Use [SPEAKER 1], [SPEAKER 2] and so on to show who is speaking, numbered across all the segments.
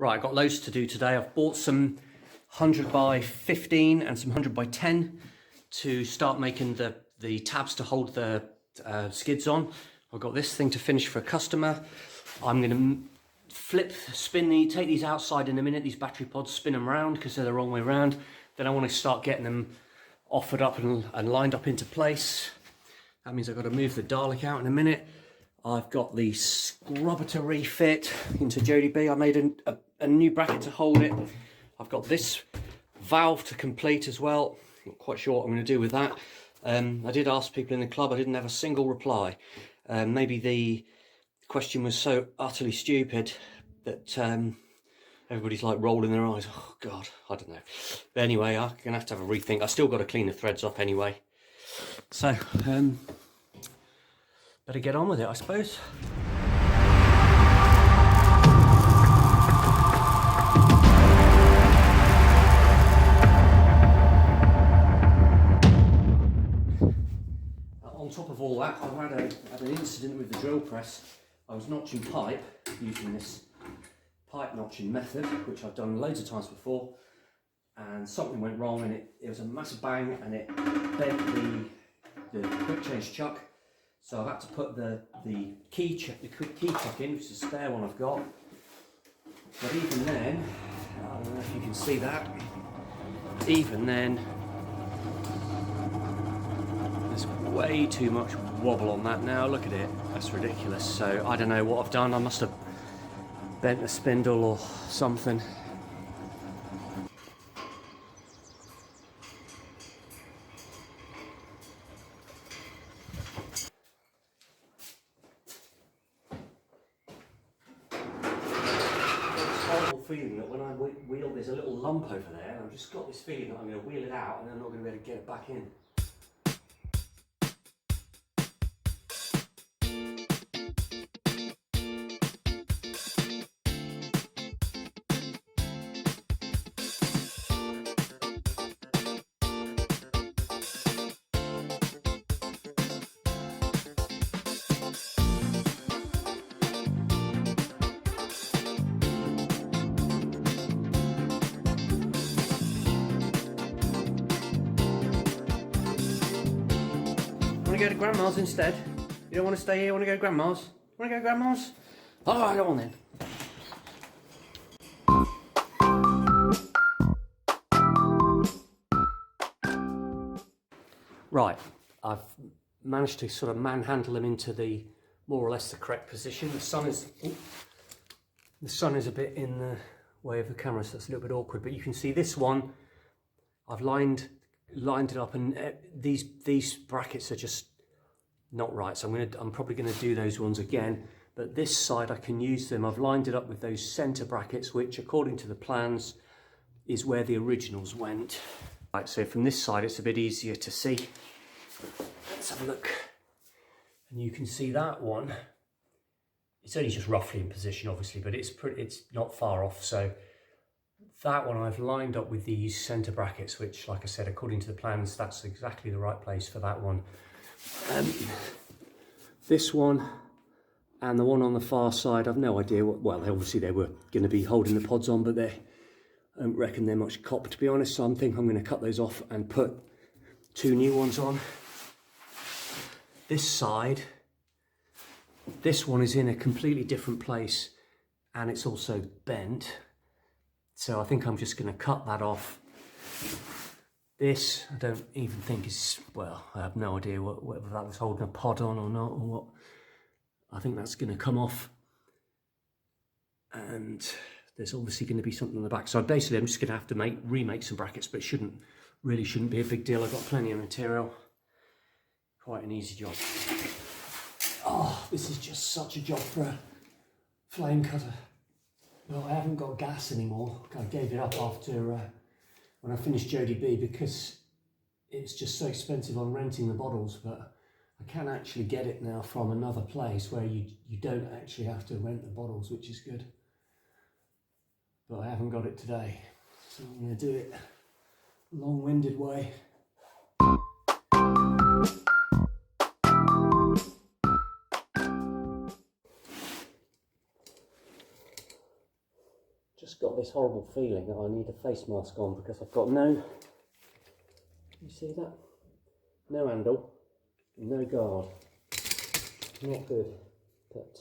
[SPEAKER 1] Right, I've got loads to do today. I've bought some 100 by 15 and some 100 by 10 to start making the tabs to hold the skids on. I've got this thing to finish for a customer. I'm going to take these outside in a minute, these battery pods, spin them around because they're the wrong way around. Then I want to start getting them offered up and lined up into place. That means I've got to move the Dalek out in a minute. I've got the scrubber to refit into Jodie B. I made a new bracket to hold it. I've got this valve to complete as well. Not quite sure what I'm going to do with that. I did ask people in the club. I didn't have a single reply. Maybe the question was so utterly stupid that everybody's like rolling their eyes. Oh God, I don't know. But anyway, I'm going to have a rethink. I still got to clean the threads off anyway. So, better get on with it, I suppose. On top of all that, I've had an incident with the drill press. I was notching pipe using this pipe notching method, which I've done loads of times before, and something went wrong, and it was a massive bang, and it bent the quick change chuck. So I've had to put the quick key chuck in, which is a spare one I've got. But even then, I don't know if you can see that, even then, there's way too much wobble on that now. Look at it, that's ridiculous. So I don't know what I've done. I must have bent a spindle or something. Feeling that when I wheel, there's a little lump over there, and I've just got this feeling that I'm going to wheel it out and I'm not going to be able to get it back in. Go to Grandma's instead. You don't want to stay here, you want to go to Grandma's? Want to go to Grandma's? Alright, go on then. Right, I've managed to sort of manhandle them into the more or less the correct position. The sun is a bit in the way of the camera, so that's a little bit awkward, but you can see this one I've lined it up, and these brackets are just not right, so I'm probably going to do those ones again. But this side I can use them. I've lined it up with those center brackets, which according to the plans is where the originals went. Right, so from this side it's a bit easier to see. Let's have a look, and you can see that one, it's only just roughly in position obviously, but it's not far off. So that one I've lined up with these center brackets, which, like I said, according to the plans, that's exactly the right place for that one. This one and the one on the far side, I've no idea what, well, obviously they were going to be holding the pods on, but I don't reckon they're much cop, to be honest, so I think I'm going to cut those off and put two new ones on. This side, this one is in a completely different place, and it's also bent. So I think I'm just going to cut that off. This, I don't even think is, well, I have no idea whether that was holding a pod on or not, or what. I think that's going to come off. And there's obviously going to be something on the back. So basically I'm just going to have to remake some brackets, but it really shouldn't be a big deal. I've got plenty of material. Quite an easy job. Oh, this is just such a job for a flame cutter. Well, I haven't got gas anymore. I gave it up after when I finished Jodie B, because it's just so expensive on renting the bottles, but I can actually get it now from another place where you don't actually have to rent the bottles, which is good. But I haven't got it today, so I'm going to do it a long-winded way. just got this horrible feeling that I need a face mask on because I've got no, you see that? No handle, no guard. Not good, but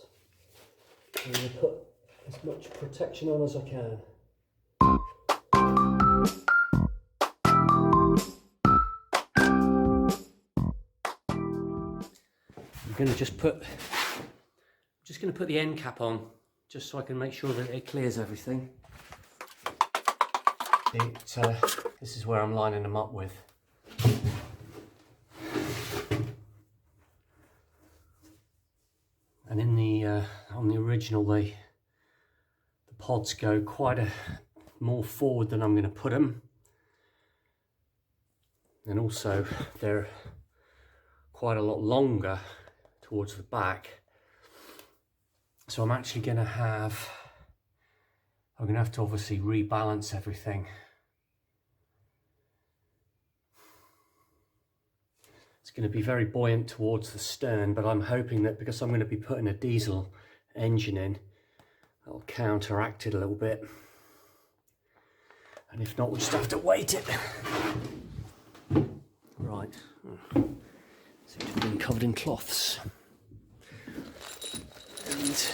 [SPEAKER 1] I'm going to put as much protection on as I can. I'm going to just put the end cap on, just so I can make sure that it clears everything. This is where I'm lining them up with. And in the on the original, the pods go quite more forward than I'm going to put them, and also they're quite a lot longer towards the back. So I'm actually going to have to obviously rebalance everything. It's going to be very buoyant towards the stern, but I'm hoping that because I'm going to be putting a diesel engine in, that'll counteract it a little bit. And if not, we'll just have to weight it. Right. Seem to have been covered in cloths. And, oops,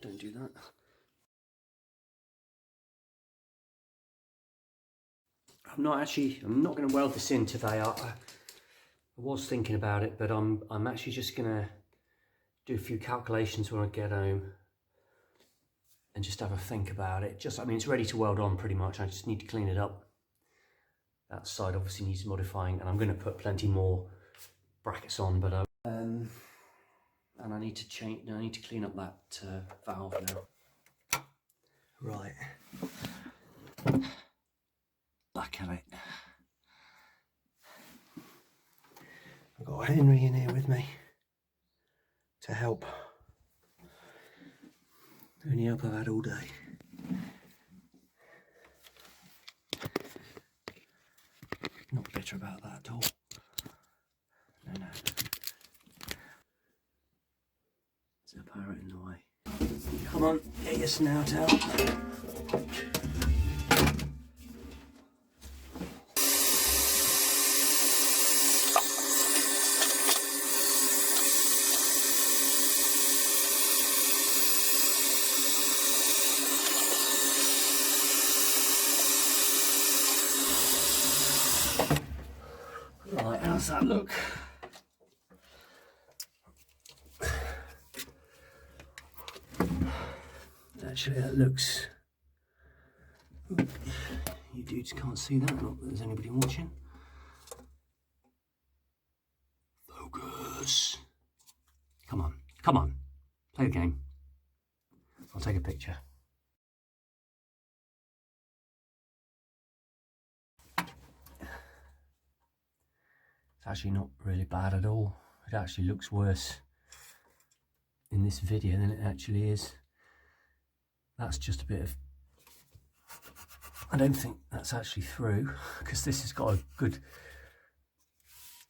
[SPEAKER 1] don't do that. I'm not going to weld this in today. I was thinking about it, but I'm actually just going to do a few calculations when I get home and just have a think about it. I mean, it's ready to weld on pretty much. I just need to clean it up. That side obviously needs modifying, and I'm going to put plenty more brackets on, but and I need to clean up that valve now. Right. Back at it. I've got Henry in here with me to help. The only help I've had all day. Not bitter about that at all. No. There's a parrot in the way. Come on, get your snout out. Right, how's that look? Actually, that looks... You dudes can't see that, not that there's anybody watching. Focus. Come on. Play the game. I'll take a picture. It's actually not really bad at all. It actually looks worse in this video than it actually is. That's just a bit of... I don't think that's actually through, because this has got a good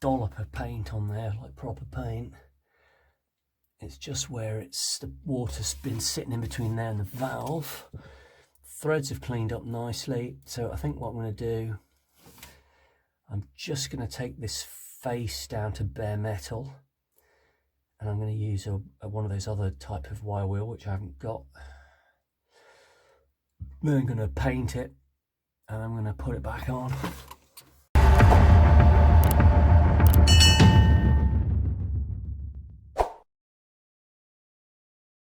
[SPEAKER 1] dollop of paint on there, like proper paint. It's just where the water's been sitting in between there and the valve. Threads have cleaned up nicely, so I think what I'm going to do, I'm just going to take this face down to bare metal, and I'm going to use one of those other type of wire wheel, which I haven't got. Then I'm going to paint it, and I'm going to put it back on.